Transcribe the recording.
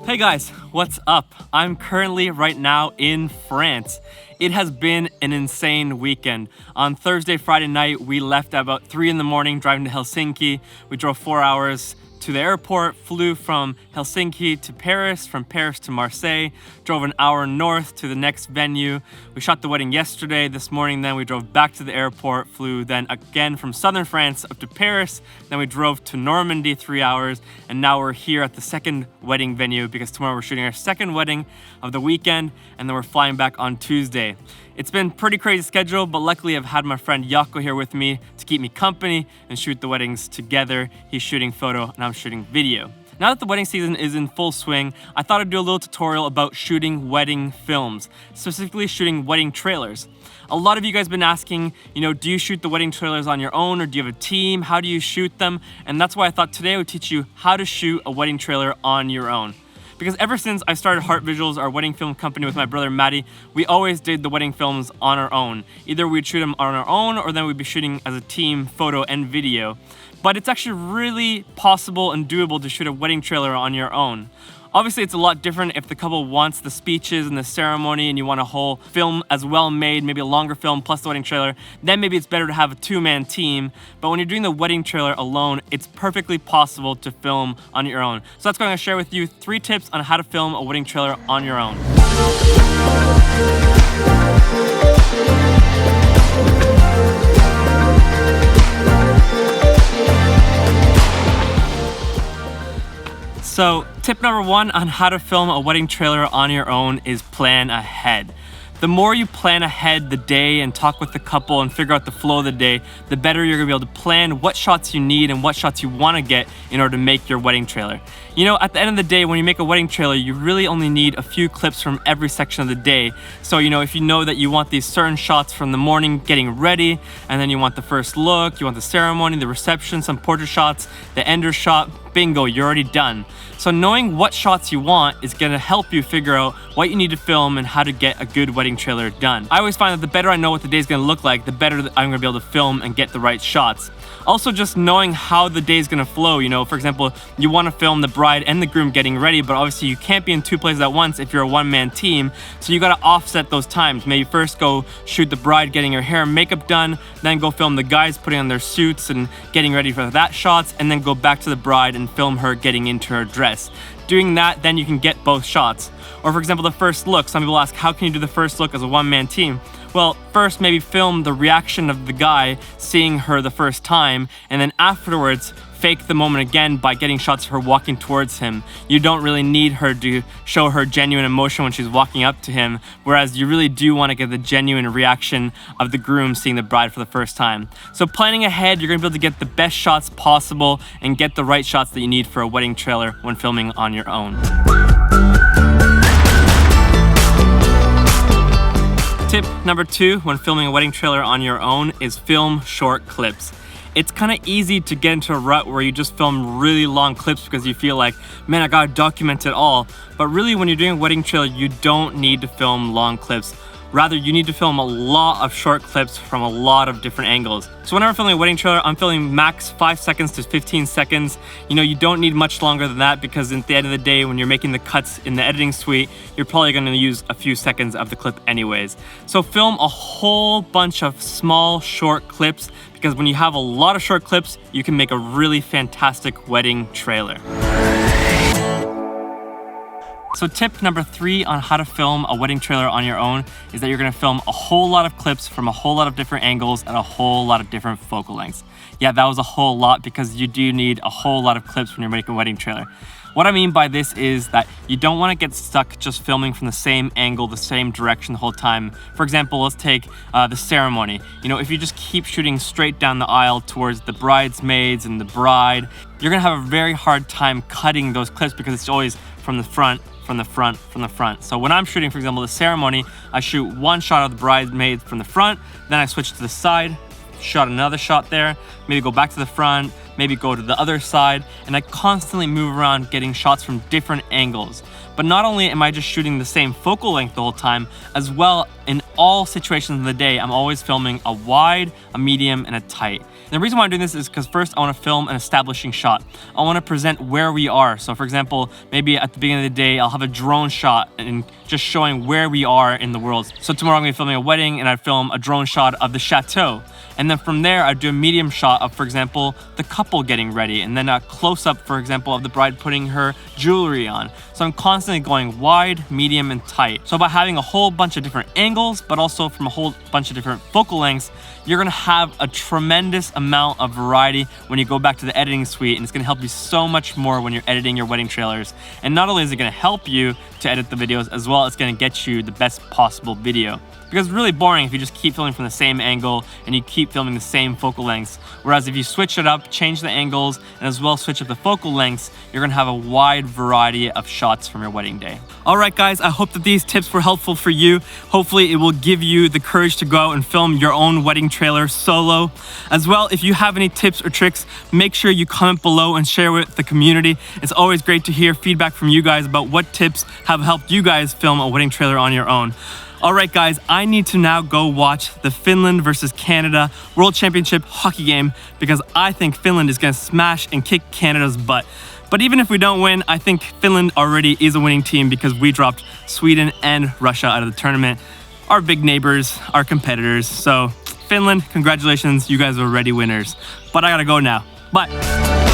Hey guys, what's up? I'm currently right now in France. It has been an insane weekend. On Thursday, Friday night, we left at about 3 in the morning driving to Helsinki. We drove 4 hours to the airport, flew from Helsinki to Paris, from Paris to Marseille, drove an hour north to the next venue. We shot the wedding yesterday. This morning then we drove back to the airport, flew then again from southern France up to Paris, then we drove to Normandy 3 hours, and now we're here at the second wedding venue because tomorrow we're shooting our second wedding of the weekend, and then we're flying back on Tuesday. It's been pretty crazy schedule, but luckily I've had my friend Jaakko here with me to keep me company and shoot the weddings together. He's shooting photo and I'm shooting video. Now that the wedding season is in full swing, I thought I'd do a little tutorial about shooting wedding films, specifically shooting wedding trailers. A lot of you guys have been asking, do you shoot the wedding trailers on your own or do you have a team? How do you shoot them? And that's why I thought today I would teach you how to shoot a wedding trailer on your own. Because ever since I started Heart Visuals, our wedding film company with my brother Matty, we always did the wedding films on our own. Either we'd shoot them on our own or then we'd be shooting as a team, photo and video. But it's actually really possible and doable to shoot a wedding trailer on your own. Obviously, it's a lot different if the couple wants the speeches and the ceremony and you want a whole film as well made, maybe a longer film plus the wedding trailer, then maybe it's better to have a two-man team. But when you're doing the wedding trailer alone, it's perfectly possible to film on your own. So that's why I'm gonna share with you 3 tips on how to film a wedding trailer on your own. So tip number 1 on how to film a wedding trailer on your own is plan ahead. The more you plan ahead the day and talk with the couple and figure out the flow of the day, the better you're gonna be able to plan what shots you need and what shots you wanna get in order to make your wedding trailer. At the end of the day, when you make a wedding trailer, you really only need a few clips from every section of the day. So, if you know that you want these certain shots from the morning getting ready, and then you want the first look, you want the ceremony, the reception, some portrait shots, the ender shot, bingo, you're already done. So knowing what shots you want is gonna help you figure out what you need to film and how to get a good wedding trailer done. I always find that the better I know what the day's gonna look like, the better that I'm gonna be able to film and get the right shots. Also, just knowing how the day's gonna flow. For example, you wanna film the bride and the groom getting ready, but obviously you can't be in 2 places at once if you're a one-man team, so you gotta offset those times. Maybe first go shoot the bride getting her hair and makeup done, then go film the guys putting on their suits and getting ready for that shots, and then go back to the bride and film her getting into her dress. Doing that, then you can get both shots. Or for example, the first look. Some people ask, how can you do the first look as a one-man team? Well, first maybe film the reaction of the guy seeing her the first time, and then afterwards fake the moment again by getting shots of her walking towards him. You don't really need her to show her genuine emotion when she's walking up to him, whereas you really do want to get the genuine reaction of the groom seeing the bride for the first time. So planning ahead, you're going to be able to get the best shots possible and get the right shots that you need for a wedding trailer when filming on your own. Tip number 2 when filming a wedding trailer on your own is film short clips. It's kind of easy to get into a rut where you just film really long clips because you feel like, man, I gotta document it all. But really, when you're doing a wedding trailer, you don't need to film long clips. Rather, you need to film a lot of short clips from a lot of different angles. So whenever I'm filming a wedding trailer, I'm filming max 5 seconds to 15 seconds. You don't need much longer than that because at the end of the day, when you're making the cuts in the editing suite, you're probably gonna use a few seconds of the clip anyways. So film a whole bunch of small, short clips because when you have a lot of short clips, you can make a really fantastic wedding trailer. So tip number 3 on how to film a wedding trailer on your own is that you're gonna film a whole lot of clips from a whole lot of different angles and a whole lot of different focal lengths. Yeah, that was a whole lot because you do need a whole lot of clips when you're making a wedding trailer. What I mean by this is that you don't want to get stuck just filming from the same angle, the same direction the whole time. For example, let's take the ceremony. If you just keep shooting straight down the aisle towards the bridesmaids and the bride, you're gonna have a very hard time cutting those clips because it's always from the front, from the front, from the front. So when I'm shooting, for example, the ceremony, I shoot one shot of the bridesmaids from the front, then I switch to the side, shot another shot there, maybe go back to the front, maybe go to the other side, and I constantly move around getting shots from different angles. But not only am I just shooting the same focal length the whole time, as well in all situations of the day, I'm always filming a wide, a medium, and a tight. And the reason why I'm doing this is because first I want to film an establishing shot. I want to present where we are. So for example, maybe at the beginning of the day, I'll have a drone shot and just showing where we are in the world. So tomorrow I'm going to be filming a wedding and I'd film a drone shot of the chateau. And then from there, I'd do a medium shot of, for example, the couple getting ready, and then a close-up, for example, of the bride putting her jewelry on. So I'm constantly going wide, medium, and tight. So by having a whole bunch of different angles, but also from a whole bunch of different focal lengths, you're gonna have a tremendous amount of variety when you go back to the editing suite, and it's gonna help you so much more when you're editing your wedding trailers. And not only is it gonna help you to edit the videos, as well, it's gonna get you the best possible video. Because it's really boring if you just keep filming from the same angle and you keep filming the same focal lengths. Whereas if you switch it up, change the angles, and as well switch up the focal lengths, you're gonna have a wide variety of shots from your wedding day. All right, guys, I hope that these tips were helpful for you. Hopefully it will give you the courage to go out and film your own wedding trailer solo. As well, if you have any tips or tricks, make sure you comment below and share with the community. It's always great to hear feedback from you guys about what tips have helped you guys film a wedding trailer on your own. All right, guys, I need to now go watch the Finland versus Canada World Championship hockey game because I think Finland is gonna smash and kick Canada's butt. But even if we don't win, I think Finland already is a winning team because we dropped Sweden and Russia out of the tournament. Our big neighbors, our competitors. So Finland, congratulations, you guys are already winners. But I gotta go now. Bye.